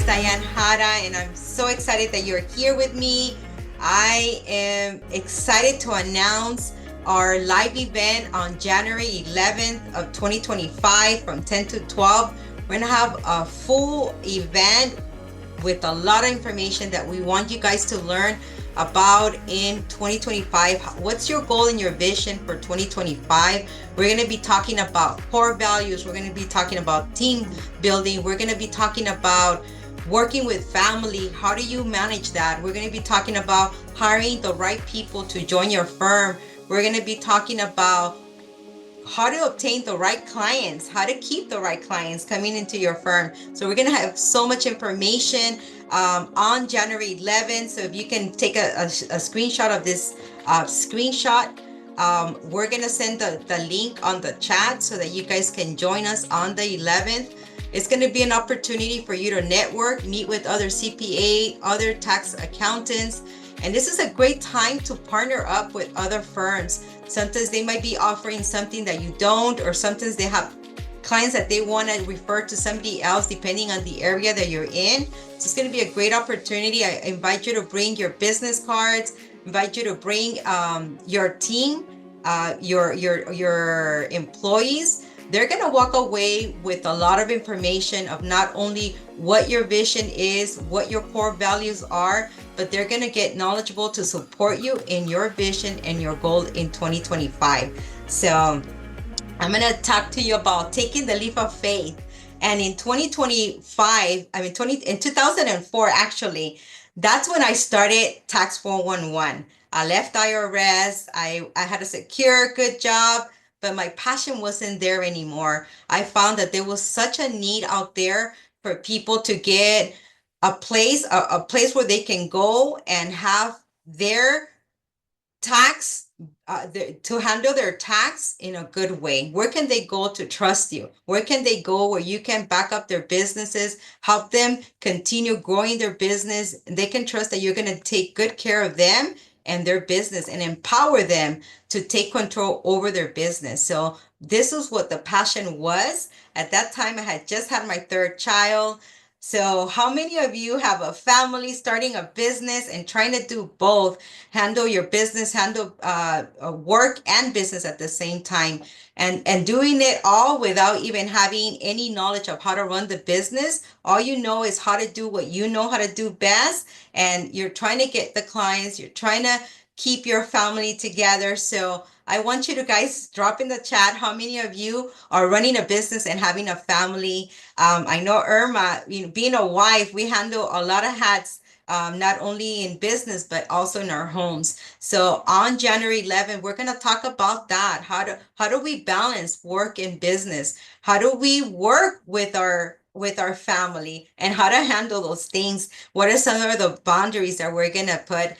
Diane Hara, and I'm so excited that you're here with me. I am excited to announce our live event on January 11th of 2025 from 10 to 12. We're going to have a full event with a lot of information that we want you guys to learn about in 2025. What's your goal and your vision for 2025? We're going to be talking about core values. We're going to be talking about team building. We're going to be talking about working with family. How do you manage that? We're going to be talking about hiring the right people to join your firm. We're going to be talking about how to obtain the right clients, how to keep the right clients coming into your firm. So we're going to have so much information on January 11th. So if you can take a screenshot of this screenshot, we're going to send the link on the chat so that you guys can join us on the 11th. It's going to be an opportunity for you to network, meet with other CPA, other tax accountants. And this is a great time to partner up with other firms. Sometimes they might be offering something that you don't, or sometimes they have clients that they want to refer to somebody else depending on the area that you're in. So it's going to be a great opportunity. I invite you to bring your business cards, invite you to bring your team, your employees. They're going to walk away with a lot of information of not only what your vision is, what your core values are, but they're going to get knowledgeable to support you in your vision and your goal in 2025. So I'm going to talk to you about taking the leap of faith. And in 2025, in 2004, actually, that's when I started Tax 411. I left IRS. I had a secure, good job, but my passion wasn't there anymore. I found that there was such a need out there for people to get a place where they can go and have their tax to handle their tax in a good way. Where can they go to trust you? Where can they go where you can back up their businesses, help them continue growing their business? They can trust that you're going to take good care of them and their business and empower them to take control over their business. So this is what the passion was. At that time, I had just had my third child. So how many of you have a family, starting a business and trying to do both, handle your business, handle work and business at the same time, and doing it all without even having any knowledge of how to run the business? All you know is how to do what you know how to do best, and you're trying to get the clients, you're trying to keep your family together. So I want you to guys drop in the chat how many of you are running a business and having a family. I know Irma, being a wife, we handle a lot of hats, not only in business, but also in our homes. So on January 11th, we're going to talk about that. How do we balance work and business? How do we work with our family, and how to handle those things? What are some of the boundaries that we're going to put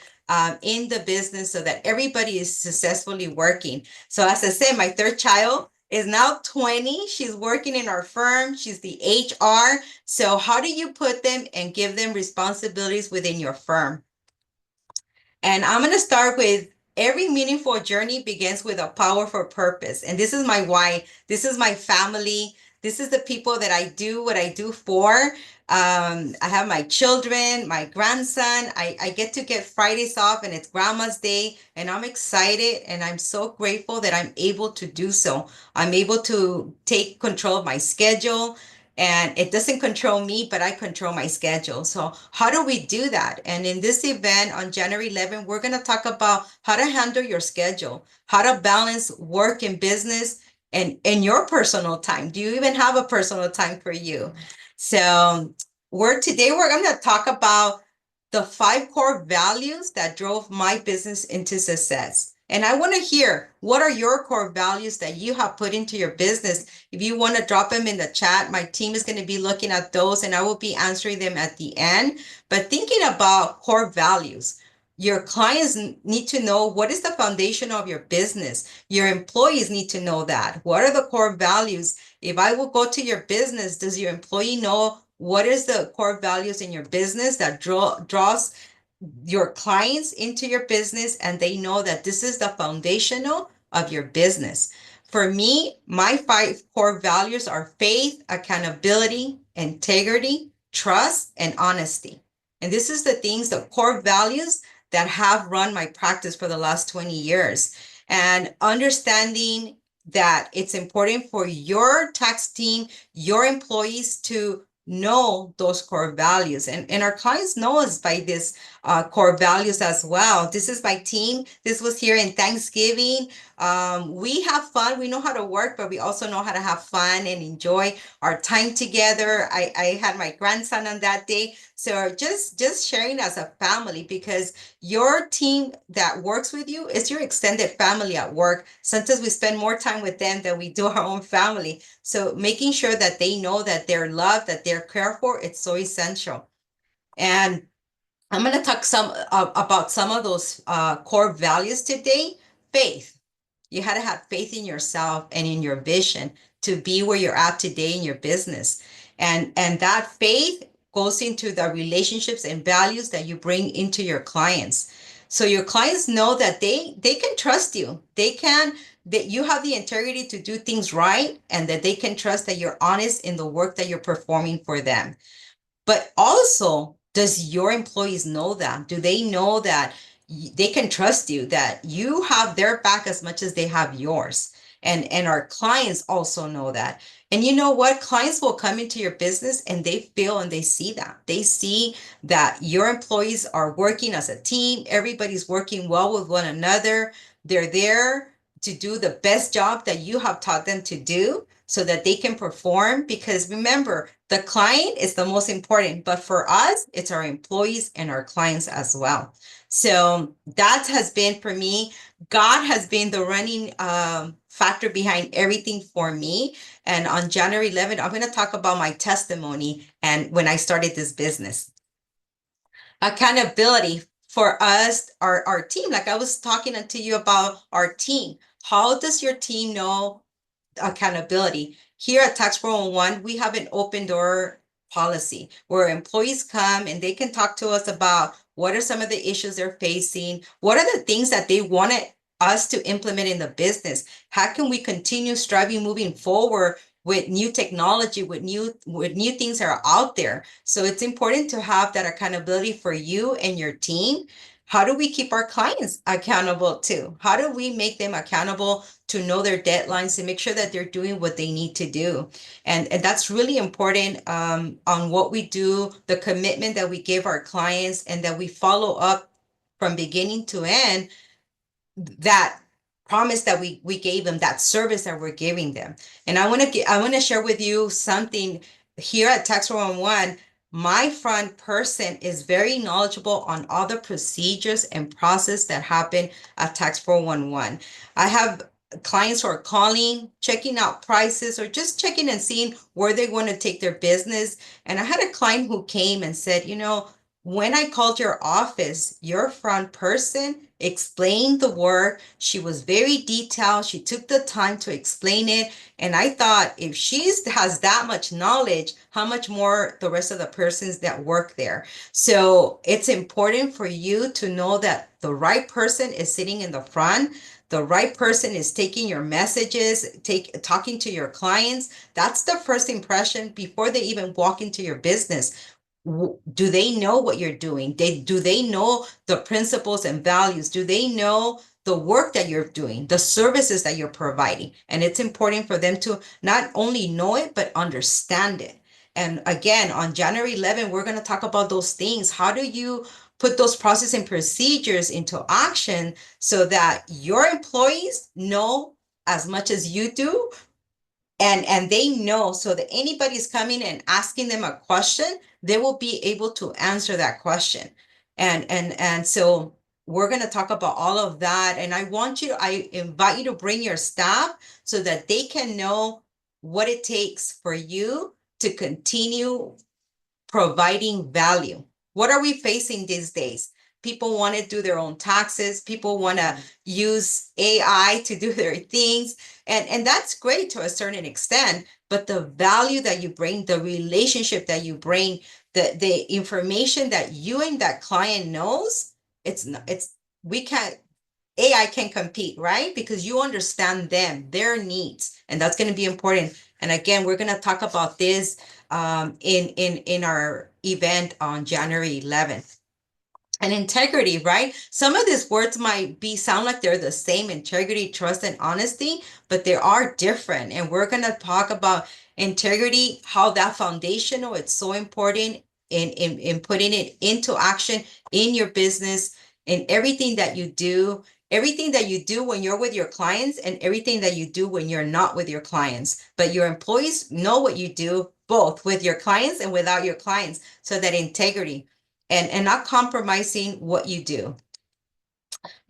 in the business so that everybody is successfully working? So as I said, my third child is now 20. She's working in our firm. She's the HR. So how do you put them and give them responsibilities within your firm? And I'm going to start with every meaningful journey begins with a powerful purpose. And this is my why. This is my family. This is the people that I do what I do for. I have my children, my grandson. I get Fridays off, and it's Grandma's Day, and I'm excited, and I'm so grateful that I'm able to do so. I'm able to take control of my schedule, and it doesn't control me, but I control my schedule. So how do we do that? And in this event on January 11th, we're going to talk about how to handle your schedule, how to balance work and business, and your personal time. Do you even have a personal time for you? So today we're going to talk about the 5 core values that drove my business into success. And I want to hear, what are your core values that you have put into your business? If you want to drop them in the chat, my team is going to be looking at those, and I will be answering them at the end. But thinking about core values, your clients need to know what is the foundation of your business. Your employees need to know that. What are the core values? If I will go to your business, does your employee know what is the core values in your business that draws your clients into your business, and they know that this is the foundational of your business? For me, my 5 core values are faith, accountability, integrity, trust, and honesty. And this is the things, the core values that have run my practice for the last 20 years. And understanding that it's important for your tax team, your employees to know those core values. And our clients know us by this core values as well. This is my team. This was here in Thanksgiving. We have fun. We know how to work, but we also know how to have fun and enjoy our time together. I had my grandson on that day. So just sharing as a family, because your team that works with you is your extended family at work. Sometimes we spend more time with them than we do our own family. So making sure that they know that they're loved, that they're cared for, it's so essential. And I'm going to talk about some of those core values today. Faith. You had to have faith in yourself and in your vision to be where you're at today in your business. And that faith goes into the relationships and values that you bring into your clients. So your clients know that they can trust you. They can that you have the integrity to do things right, and that they can trust that you're honest in the work that you're performing for them. But also, does your employees know that? Do they know that they can trust you, that you have their back as much as they have yours? And our clients also know that. And you know what? Clients will come into your business and they feel and they see that. They see that your employees are working as a team. Everybody's working well with one another. They're there to do the best job that you have taught them to do so that they can perform. Because remember, the client is the most important, but for us, it's our employees and our clients as well. So that has been for me. God has been the running factor behind everything for me. And on January 11th, I'm going to talk about my testimony and when I started this business. Accountability for us, our team. Like I was talking to you about our team. How does your team know accountability? Here at Tax 411, we have an open door policy where employees come and they can talk to us about what are some of the issues they're facing, what are the things that they wanted us to implement in the business, how can we continue striving moving forward with new technology, with new things that are out there. So it's important to have that accountability for you and your team. How do we keep our clients accountable too? How do we make them accountable to know their deadlines and make sure that they're doing what they need to do? And that's really important on what we do, the commitment that we give our clients, and that we follow up from beginning to end, that promise that we gave them, that service that we're giving them. And I want to share with you something here at Tax 411. My front person is very knowledgeable on all the procedures and process that happen at Tax 411. I have clients who are calling, checking out prices, or just checking and seeing where they want to take their business. And I had a client who came and said, when I called your office, your front person explained the work. She was very detailed. She took the time to explain it. And I thought, if she has that much knowledge, how much more the rest of the persons that work there? So it's important for you to know that the right person is sitting in the front. The right person is taking your messages, talking to your clients. That's the first impression before they even walk into your business. Do they know what you're doing? Do they know the principles and values? Do they know the work that you're doing, the services that you're providing? And it's important for them to not only know it, but understand it. And again, on January 11th, we're going to talk about those things. How do you put those processes and procedures into action so that your employees know as much as you do, and they know, so that anybody's coming and asking them a question, they will be able to answer that question. And so we're going to talk about all of that. And I invite you to bring your staff so that they can know what it takes for you to continue providing value. What are we facing these days? People want to do their own taxes. People want to use AI to do their things. And that's great to a certain extent. But the value that you bring, the relationship that you bring, the information that you and that client knows, we can't, AI can compete, right? Because you understand them, their needs, and that's going to be important. And again, we're going to talk about this in our event on January 11th. And integrity, right? Some of these words might be sound like they're the same: integrity, trust, and honesty, but they are different. And we're gonna talk about integrity, how that foundational, it's so important in putting it into action in your business, in everything that you do when you're with your clients, and everything that you do when you're not with your clients. But your employees know what you do both with your clients and without your clients. So that integrity and not compromising what you do.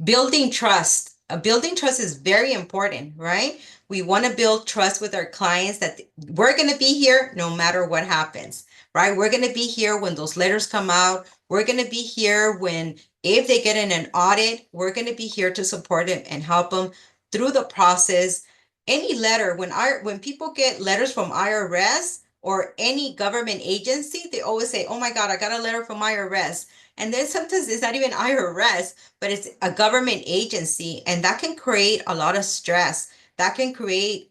Building trust. Building trust is very important, right? We want to build trust with our clients that we're going to be here no matter what happens, right? We're going to be here when those letters come out. We're going to be here when, if they get in an audit, we're going to be here to support them and help them through the process. Any letter, when people get letters from IRS or any government agency, they always say, "Oh my God, I got a letter from IRS." And then sometimes it's not even IRS, but it's a government agency, and that can create a lot of stress. That can create,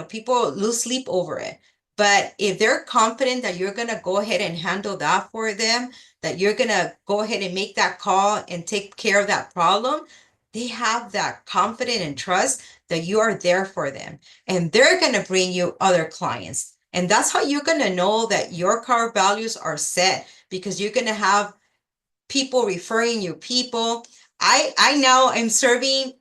people lose sleep over it. But if they're confident that you're going to go ahead and handle that for them, that you're going to go ahead and make that call and take care of that problem, they have that confidence and trust that you are there for them, and they're going to bring you other clients. And that's how you're going to know that your core values are set, because you're going to have people referring you people. I now am serving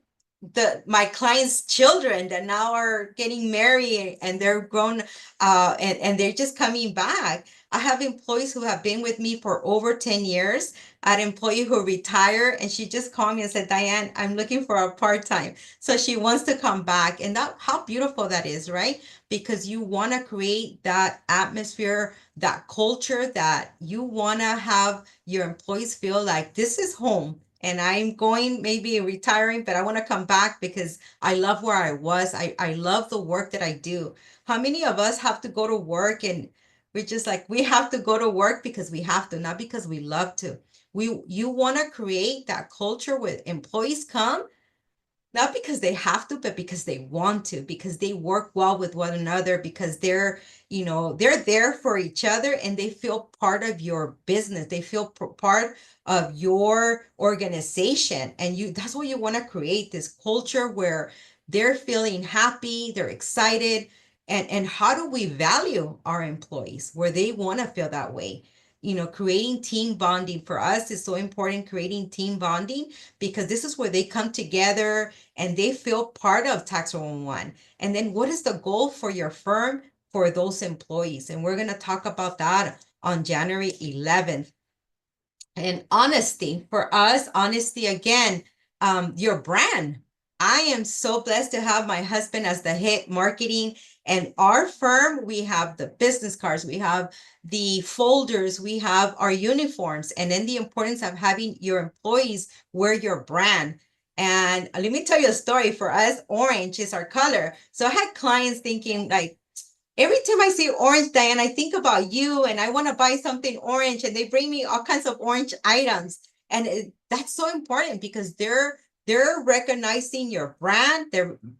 my clients' children that now are getting married and they're grown, and they're just coming back. I have employees who have been with me for over 10 years. I had an employee who retired, and she just called me and said, "Diane, I'm looking for a part-time." So she wants to come back. And that, how beautiful that is, right? Because you want to create that atmosphere, that culture, that you want to have your employees feel like this is home, and I'm going, maybe retiring, but I want to come back because I love where I was. I love the work that I do. How many of us have to go to work and we're just like, we have to go to work because we have to, not because we love to. You want to create that culture where employees come not because they have to, but because they want to, because they work well with one another, because they're there for each other, and they feel part of your business. They feel part of your organization. And that's what you want to create, this culture where they're feeling happy, they're excited. And how do we value our employees where they want to feel that way? Creating team bonding for us is so important, creating team bonding, because this is where they come together and they feel part of Tax 111. And then what is the goal for your firm for those employees? And we're going to talk about that on January 11th. And honesty for us, honesty again, your brand. I am so blessed to have my husband as the head marketing, and our firm, we have the business cards, we have the folders, we have our uniforms, and then the importance of having your employees wear your brand. And let me tell you a story. For us, orange is our color. So I had clients thinking like, every time I see orange, Diane, I think about you, and I want to buy something orange, and they bring me all kinds of orange items. And that's so important because they're recognizing your brand.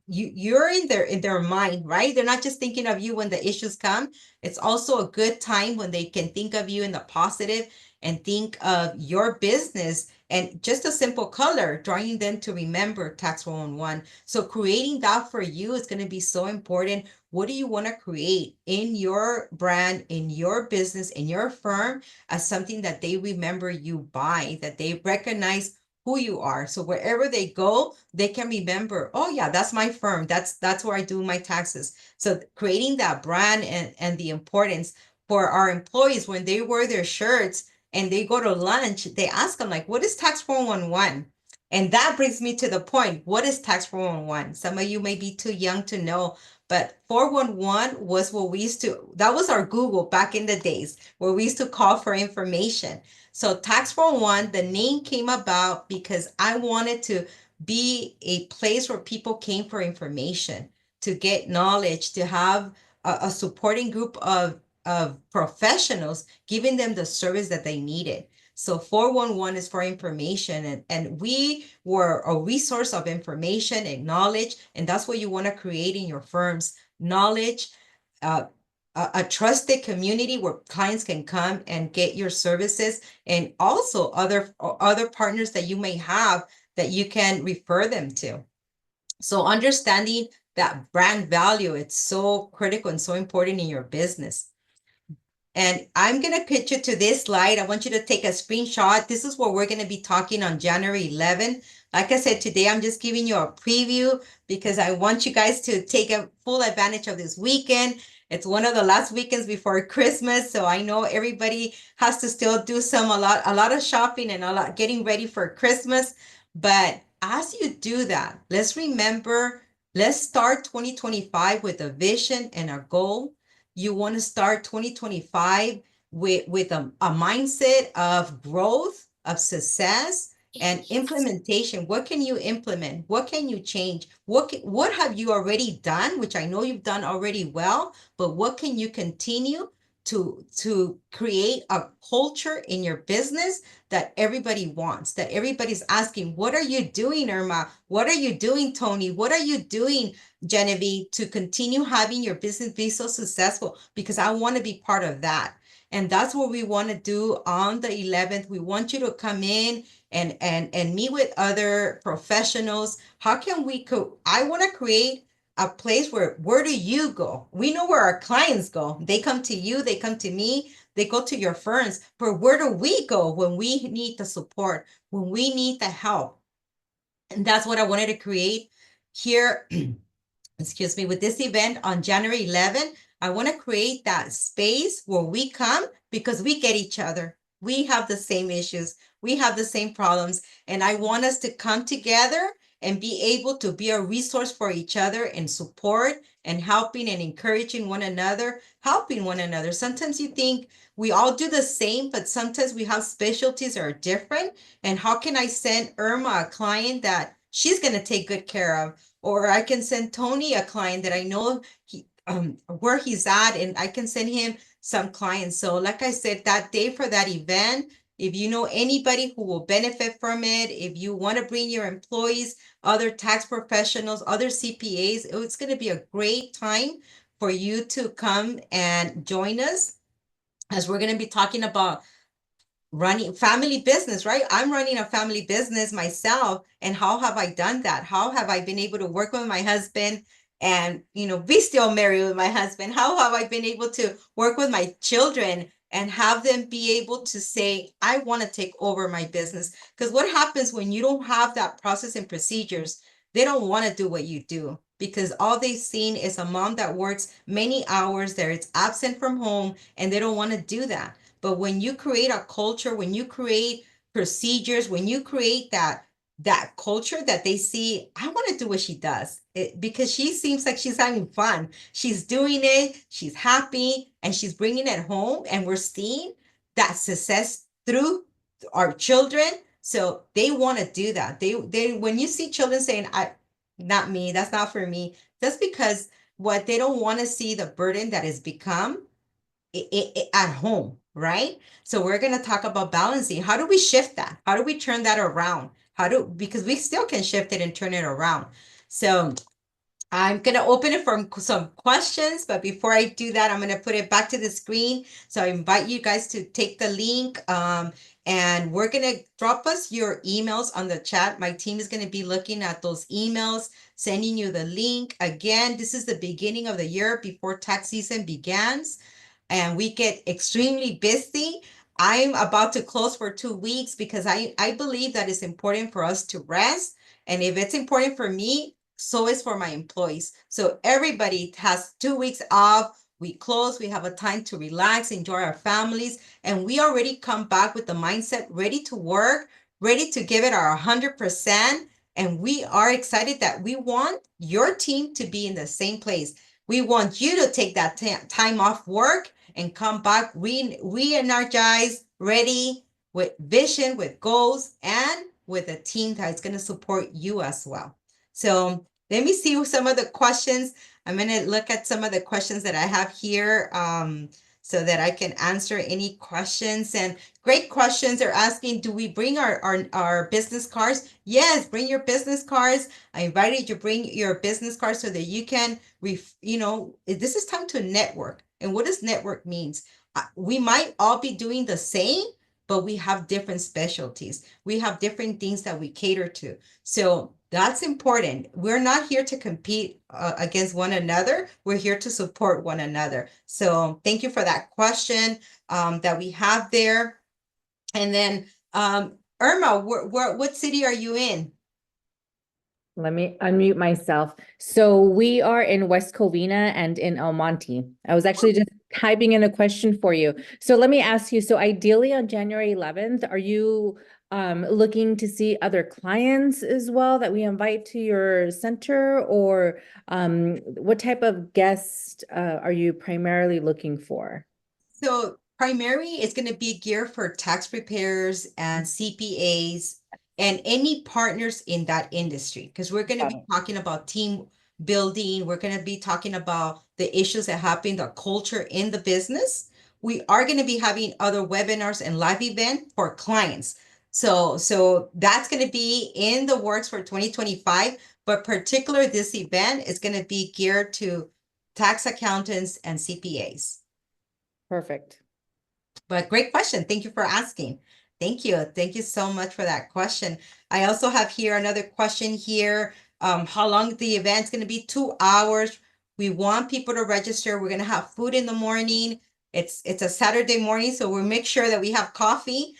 You're in their mind, right? They're not just thinking of you when the issues come. It's also a good time when they can think of you in the positive and think of your business, and just a simple color drawing them to remember Tax 111. So creating that for you is going to be so important. What do you want to create in your brand, in your business, in your firm, as something that they remember you by, that they recognize who you are? So wherever they go, they can remember, "Oh yeah, that's my firm. That's where I do my taxes." So creating that brand, and the importance for our employees when they wear their shirts and they go to lunch, they ask them like, "What is Tax 411?" And that brings me to the point. What is Tax 411? Some of you may be too young to know, but 411 was what we used to, that was our Google back in the days, where we used to call for information. So Tax 411, the name came about because I wanted to be a place where people came for information, to get knowledge, to have a supporting group of professionals giving them the service that they needed. So 411 is for information, and we were a resource of information and knowledge, and that's what you want to create in your firms: knowledge, uh, a trusted community where clients can come and get your services, and also other partners that you may have that you can refer them to. So understanding that brand value, it's so critical and so important in your business. And I'm going to pitch you to this slide. I want you to take a screenshot. This is what we're going to be talking on January 11th. Like I said, today I'm just giving you a preview because I want you guys to take a full advantage of this weekend. It's one of the last weekends before Christmas, so I know everybody has to still do a lot of shopping and a lot getting ready for Christmas. But as you do that, let's remember, let's start 2025 with a vision and a goal. You want to start 2025 with a mindset of growth, of success, and implementation. What can you implement? What can you change? What have you already done, which I know you've done already well, but what can you continue to create a culture in your business that everybody wants, that everybody's asking, what are you doing, Irma? What are you doing, Tony? What are you doing, Genevieve, to continue having your business be so successful? Because I want to be part of that. And that's what we want to do on the 11th. We want you to come in and meet with other professionals. How can we I want to create a place where do you go? We know where our clients go. They come to you, they come to me, they go to your firms. But where do we go when we need the support, when we need the help? And that's what I wanted to create here. Excuse me, with this event on January 11th. I want to create that space where we come because we get each other. We have the same issues. We have the same problems. And I want us to come together and be able to be a resource for each other and support and helping and encouraging one another, helping one another. Sometimes you think we all do the same, but sometimes we have specialties that are different. And how can I send Irma a client that she's going to take good care of? Or I can send Tony a client that I know where he's at, and I can send him some clients. So like I said, that day for that event, if you know anybody who will benefit from it, if you want to bring your employees, other tax professionals, other CPAs, it's going to be a great time for you to come and join us, as we're going to be talking about running family business, right? I'm running a family business myself. And how have I done that? How have I been able to work with my husband and, be still married with my husband? How have I been able to work with my children and have them be able to say, I want to take over my business? Because what happens when you don't have that process and procedures, they don't want to do what you do, because all they've seen is a mom that works many hours there, it's absent from home, and they don't want to do that. But when you create a culture, when you create procedures, when you create that culture that they see, I want to do what she does, because she seems like she's having fun. She's doing it, she's happy, and she's bringing it home. And we're seeing that success through our children. So they want to do that. They when you see children saying, not me, that's not for me, that's because what they don't want to see the burden that has become at home, right? So we're going to talk about balancing. How do we shift that? How do we turn that around? Because we still can shift it and turn it around. So I'm going to open it for some questions, but before I do that, I'm going to put it back to the screen. So I invite you guys to take the link, and we're going to drop us your emails on the chat. My team is going to be looking at those emails, sending you the link. Again, this is the beginning of the year before tax season begins, and we get extremely busy. I'm about to close for 2 weeks because I believe that it's important for us to rest. And if it's important for me, so is for my employees. So everybody has 2 weeks off. We close, we have a time to relax, enjoy our families, and we already come back with the mindset ready to work, ready to give it our 100%. And we are excited that we want your team to be in the same place. We want you to take that time off work and come back re-energized, ready, with vision, with goals, and with a team that's going to support you as well. So let me see some of the questions. I'm going to look at some of the questions that I have here, so that I can answer any questions. And great questions. They're asking, do we bring our business cards? Yes, bring your business cards. I invited you to bring your business cards so that you can, this is time to network. And what does network means? We might all be doing the same, but we have different specialties. We have different things that we cater to. So that's important. We're not here to compete against one another. We're here to support one another. So thank you for that question that we have there. And then Irma, what city are you in? Let me unmute myself. So we are in West Covina and in El Monte. I was actually just typing in a question for you. So let me ask you, so ideally on January 11th, are you looking to see other clients as well that we invite to your center, or what type of guest are you primarily looking for? So primary is going to be geared for tax preparers and CPAs and any partners in that industry, because we're going to Got be it. talking about team building. We're going to be talking about the issues that happen, the culture in the business. We are going to be having other webinars and live event for clients. So that's going to be in the works for 2025, but particular this event is going to be geared to tax accountants and CPAs. Perfect. But great question. Thank you for asking. Thank you. Thank you so much for that question. I also have here another question here. How long the event's going to be? 2 hours. We want people to register. We're going to have food in the morning. It's a Saturday morning, so we'll make sure that we have coffee.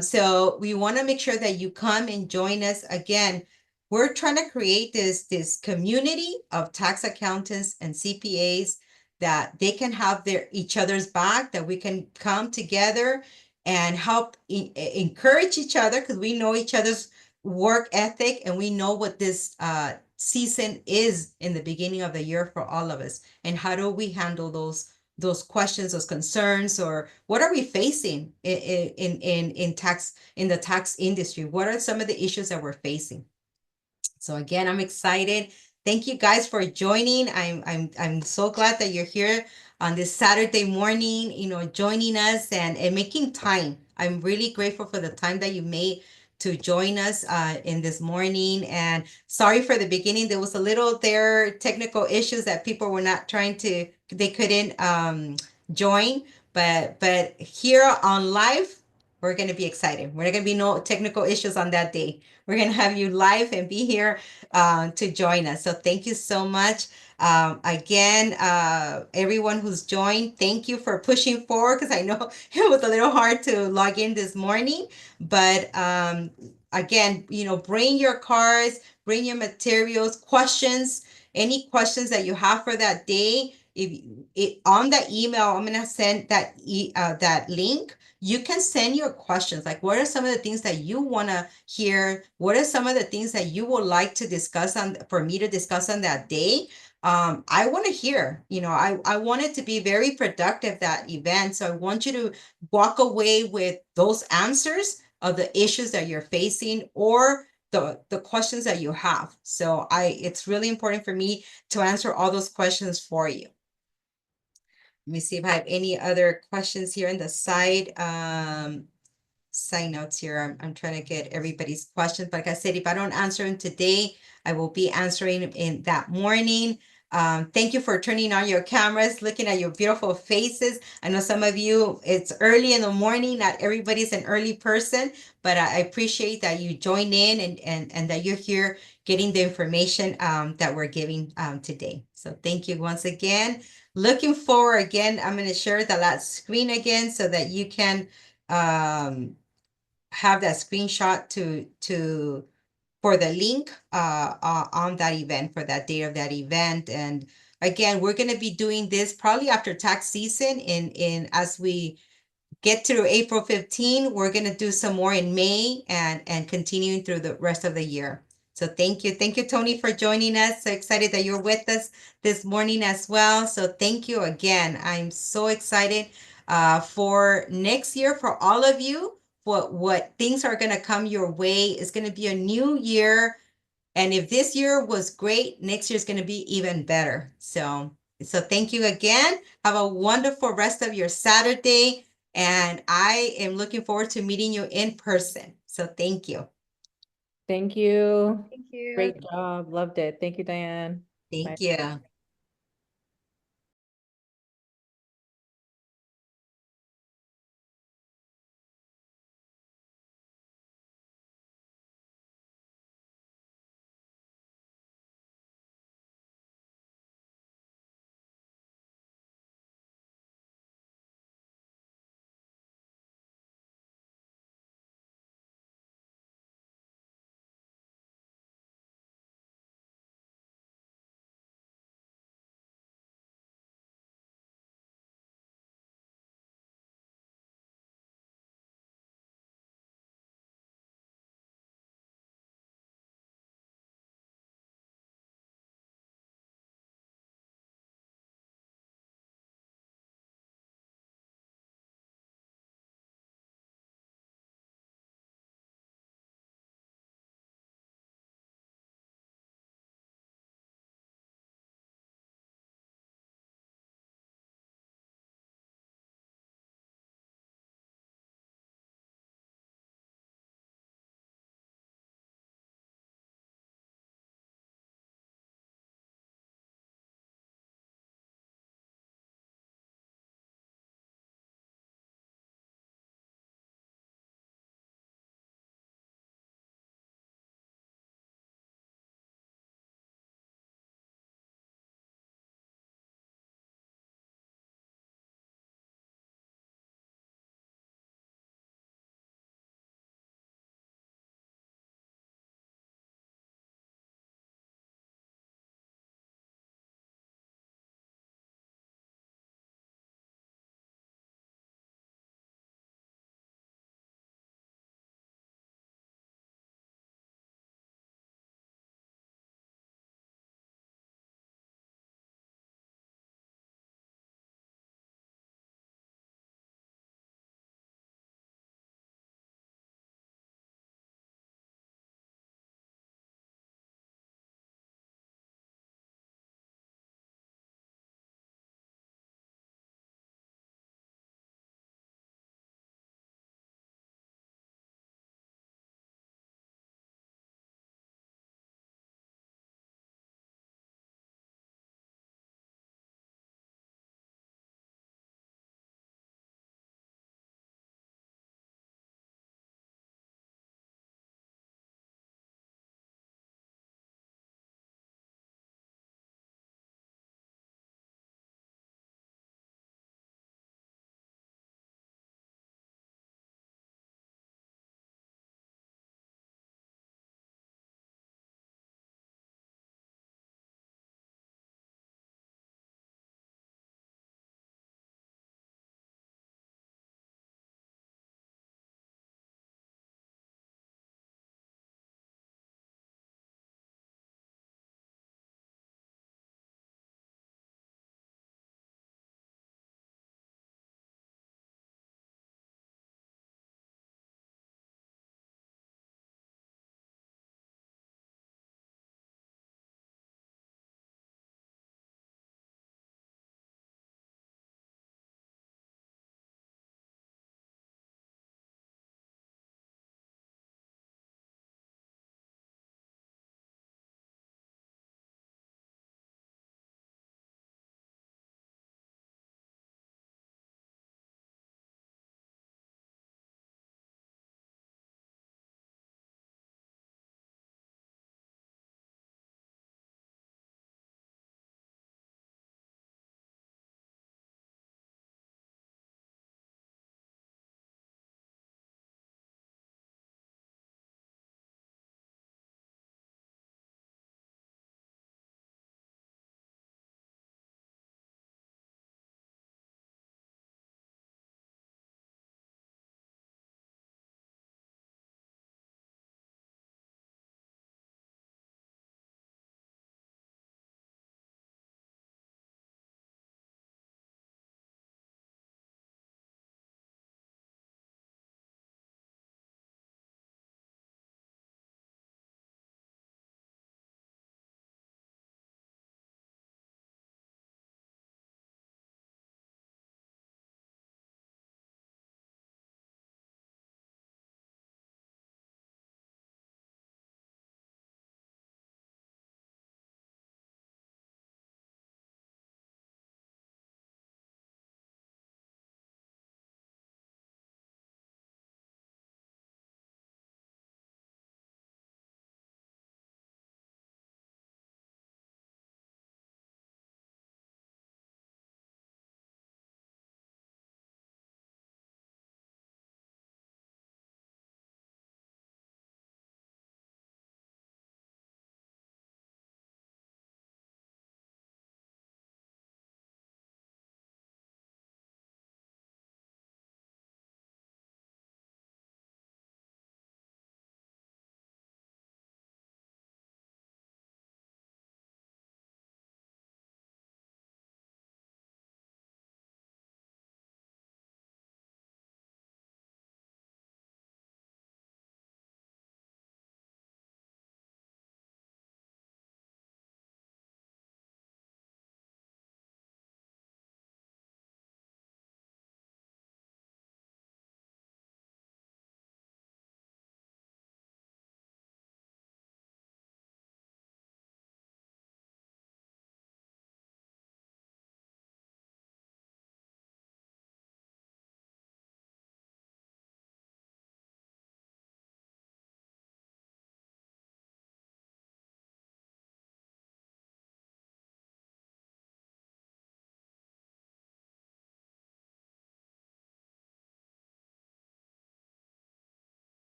So we want to make sure that you come and join us. Again, we're trying to create this community of tax accountants and CPAs that they can have each other's back, that we can come together and help encourage each other, because we know each other's work ethic and we know what this season is in the beginning of the year for all of us, and how do we handle those questions, those concerns, or what are we facing in tax, in the tax industry? What are some of the issues that we're facing? So again, I'm excited. Thank you guys for joining. I'm so glad that you're here on this Saturday morning, joining us and making time. I'm really grateful for the time that you made to join us in this morning. And sorry for the beginning. There was a little technical issues that people were not they couldn't join. But here on live, we're going to be excited. We're not going to be no technical issues on that day. We're going to have you live and be here to join us. So thank you so much. Again, everyone who's joined, thank you for pushing forward, because I know it was a little hard to log in this morning. But again, bring your cards, bring your materials, questions, any questions that you have for that day. If it on that email, I'm gonna send that link. You can send your questions, like what are some of the things that you want to hear, what are some of the things that you would like to discuss for me to discuss on that day. I want to hear, I want it to be very productive, that event. So I want you to walk away with those answers of the issues that you're facing, or the questions that you have. So it's really important for me to answer all those questions for you. Let me see if I have any other questions here on the side. Side notes here. I'm trying to get everybody's questions. But like I said, if I don't answer them today, I will be answering in that morning. Thank you for turning on your cameras, looking at your beautiful faces. I know some of you, it's early in the morning. Not everybody's an early person, but I appreciate that you join in and that you're here getting the information that we're giving today. So thank you once again. Looking forward again. I'm going to share the last screen again so that you can have that screenshot for the link on that event, for that day of that event. And again, we're going to be doing this probably after tax season, in as we get through April 15. We're going to do some more in May and continuing through the rest of the year. So thank you. Thank you, Tony, for joining us. So excited that you're with us this morning as well. So thank you again. I'm so excited for next year for all of you. What things are going to come your way. It's going to be a new year. And if this year was great, next year is going to be even better. So thank you again. Have a wonderful rest of your Saturday. And I am looking forward to meeting you in person. So thank you. Thank you. Thank you. Great job. Loved it. Thank you, Diane. Bye. Thank you.